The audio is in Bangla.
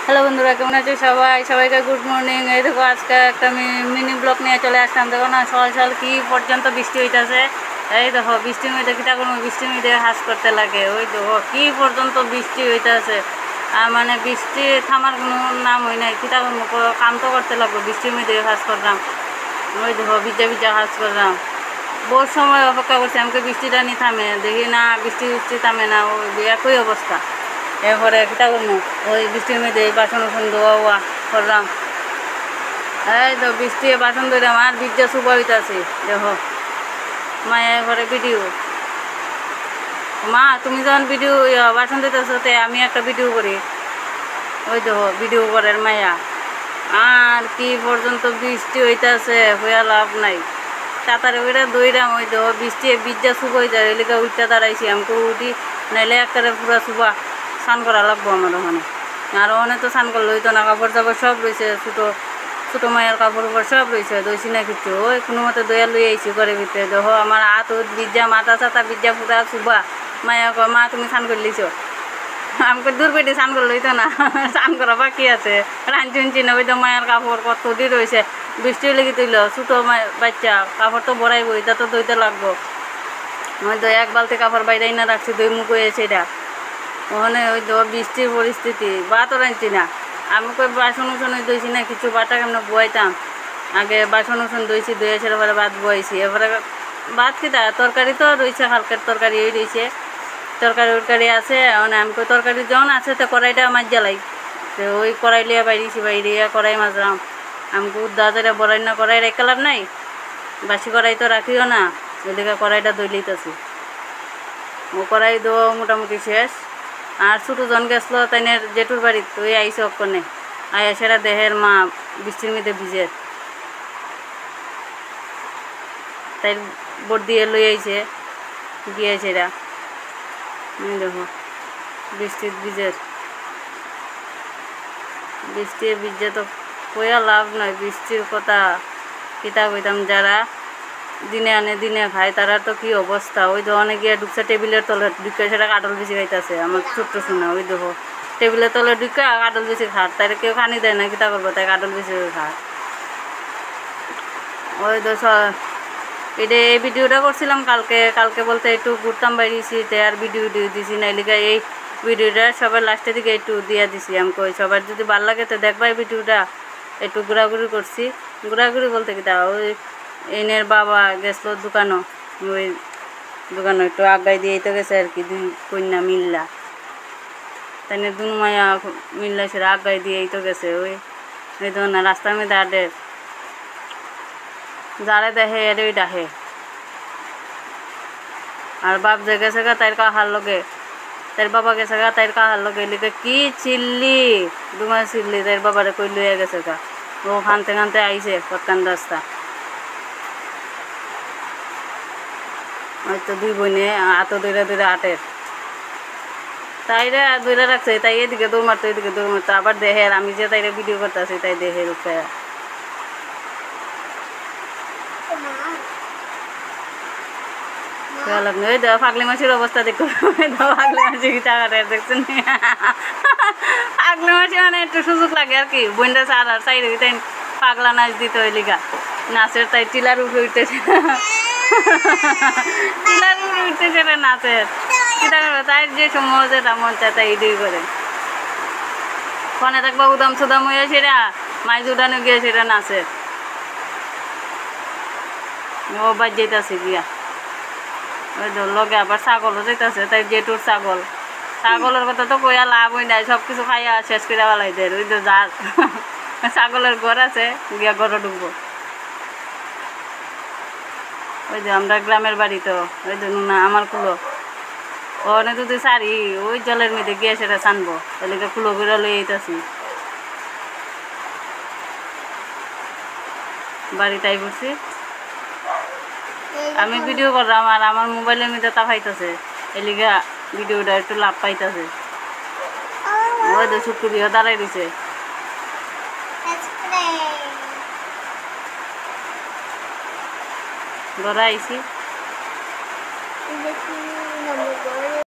হ্যালো বন্ধুরা, কেমন আছো সবাইকে গুড মর্নিং। এই দেখো আজকে একটা মিনি ব্লগ নিয়ে চলে আসলাম। দেখো না সকাল সকাল কি পর্যন্ত বৃষ্টি হইতেছে। এই দেখো বৃষ্টির মধ্যে কিটা করবো, বৃষ্টির মধ্যে হাস করতে লাগে। ওই দেখো কি পর্যন্ত বৃষ্টি হইতেছে, মানে বৃষ্টি থামার কোনো নাম হয় নাই। কিটা করবো, কাম তো করতে লাগবো, বৃষ্টির মধ্যে হাস করলাম। ওই দেখো ভিজা হাস করলাম। বহুত সময় অপেক্ষা করছি আমাকে বৃষ্টিটা নিয়ে থামে, দেখি না বৃষ্টি থামে না, ওই একই অবস্থা। এরপরে কিটা করবো, ওই বৃষ্টির মধ্যে বাসন ধোয়া করলাম। এই তো বৃষ্টি বাসন ধরে আমার ভিজা সুপা হইতেছে। দেখো মায়ের ঘরে ভিডিও, মা তুমি যখন ভিডিও বাসন দিতেছো তে আমি একটা ভিডিও করি। ওই দেখো ভিডিও করার মায়া। আর কি পর্যন্ত বৃষ্টি হইতেছে, হইয়া লাভ নাই। তাড়াতাড়ি ওইটা দইরাম। ওই দেখো বৃষ্টি ভিজা সুপা হয়ে যায়, এলাকা উঠতে দাঁড়াইছি আমাকে উঠি, নাইলে একটা পুরা সুপা স্নান করা লাগবো আমার ওখানে। আর ওখানে তো স্নান করলে হইতো না, কাপড় চাপড় সব রয়েছে, ছোটো মায়ের কাপড় উপর সব রয়েছে, দইছি না কিছু। ওই কোনো মতো দইয়া লই আইছি ঘরের ভিতরে। দেখো আমার হাত ভিজা, মাথা চাতা ভিজা, পুরা সুবা। মায়া কয় মা তুমি স্নান করে লিছো, আমাকে দূর পেটে স্নান করলে হইতো না, স্নান করা বাকি আছে, রাঁধছি না। ওই তো মায়ের কাপড় কত দিন রয়েছে, বৃষ্টি লেগে তুইল, ছোটো বাচ্চা কাপড় তো বড়াইবো, এটা তো দইতে লাগবো। ওই তো এক বালতি কাপড় বাইরে না রাখছি, দই মুখ হয়েছে এটা। ওখানে ওই তো বৃষ্টির পরিস্থিতি, ভাতও রাঁধছি না। আমি কই বাসন উসন ধুইছি না কিছু, বাটা কেমন বয়াইতাম। আগে বাসন উসন ধুইছি, ধুয়ে সেটা পরে ভাত বয়াইছি। এবারে ভাত কিতা তরকারি তো রয়েছে, হালকার তরকারি এই রয়েছে, তরকারি আছে। মানে আমি কই তরকারি যখন আছে তো কড়াইটা মাছ জ্বালাই, তো ওই কড়াই লিয়া বাইরে কড়াই মাজলাম। আমি উদ্দা বড়াই না কড়াই রেখে লাভ নাই, বাসি কড়াই তো রাখিও না, ওইদিকে কড়াইটা দই লইতেছি। ও কড়াই দেওয়া মোটামুটি শেষ। আর ছোটো জন গেছিলো তাইনের জেঠুর বাড়িতে, ওই আইসে অক্ষণে আয়া সেটা দেহের মা বৃষ্টির মধ্যে ভিজে, তাই বোট দিয়ে লই আইছে গিয়েছে এরা। দেখো বৃষ্টির ভিজে তো কইয়া লাভ নয়। বৃষ্টির কথা কিতা কইতাম, যারা দিনে আনে দিনে খায় তারা তো কি অবস্থা। ওই তো অনেক গিয়ে ঢুকছে টেবিলের তলে, ঢুকে সেটা কাটল বেশি খাইতেছে। আমার ছোট্ট শোনা ওই দেখো টেবিলের তলে ঢুকে কাটল বেশি খাট, তাই কেউ খানি দেয় না, কিতা করবো, তাই কাটল বেশি খাট। ওই তো এটা এই ভিডিওটা করছিলাম কালকে বলতে একটু ঘুরতাম বাইরেছি, তাই আর ভিডিও দিছি না। এলিকা এই ভিডিওটা সবার লাস্টের দিকে একটু দিয়ে দিছি। আমি কই সবার যদি ভালো লাগে তো দেখবা এই ভিডিওটা। একটু ঘোরাঘুরি করছি, ঘোরাঘুরি বলতে কি তা, ওই এনের বাবা গেছিলো দোকানও, ওই দোকানও একটু আগাই দিয়ে তো গেছে আর কি, দুই কন্যা মিল্লা, তাই না দুনু মায়া মিল্লা সেটা আগাই দিয়ে তো গেছে। ওই ধর না রাস্তার মধ্যে আডে যারে দেখে এরই ডাহে। আর বাপ যে গেছে গা তাইর কাহার লগে, তাইর বাবা গেছে গা তাইর কাহার লগে, লিখে কি চিল্লি দুমা চিল্লি, তাইর বাবারে কই লইয়া গেছে গা। ও খানতে আইছে পৎকান রাস্তা। হয়তো দুই বোনে হাতো দৌড়ে আটের, তাইরে দৌড়ে রাখছে, তাই এদিকে দৌড় মারতো এদিকে দৌড় মারতো। আবার দেহের আমি যে তাইরে ভিডিও করতেছি, তাই দেহের উপরে ওই দেওয়া পাগলি মাছির অবস্থা দেখো। পাগলি মাছি টাকাটা দেখছেন, পাগলি মাছি মানে একটু সুযোগ লাগে আর কি। বইনটা আর সাইডে তাই পাগলা নাচ দিতে ওই লিগা নাচের, তাই টিলার উপরে উঠতেছে, টিলার উপরে উঠতেছে রে নাচের। কিতা করবে, তাই যে সময় যেটা মন চায় তাই ইডি করে। ফোনে থাকবা উদাম সুদাম হয়ে সেটা মাইজ উঠানো গিয়ে সেটা নাচে। ও বাজ যেতেছে গিয়া, ওই লগে আবার ছাগলও যেতেছে, তাই জেঠুর ছাগলের কথা তো কইয়া লাভ হই নাই, সব কিছু খাইয়া শেষ করে বেলাই দেয়। ওই তো যা ছাগলের ঘর আছে, গিয়া ঘরে ঢুকবো। ওই যে আমরা গ্রামের বাড়ি তো, ওই যে না আমার কুলো ওখানে যদি সারি ওই জলের মধ্যে গিয়ে সেটা ছানবো, তাহলে কুলো করে লই আইতাছি বাড়িটাই করছি। আমি ভিডিও করলাম আর আমার মোবাইলের মধ্যে তাকাইতেছে, এলিগা ভিডিওটা একটু লাভ পাইতেছে। ওই তো শুক্রিয়া দাঁড়াই দিছে, ঘরে আইছি।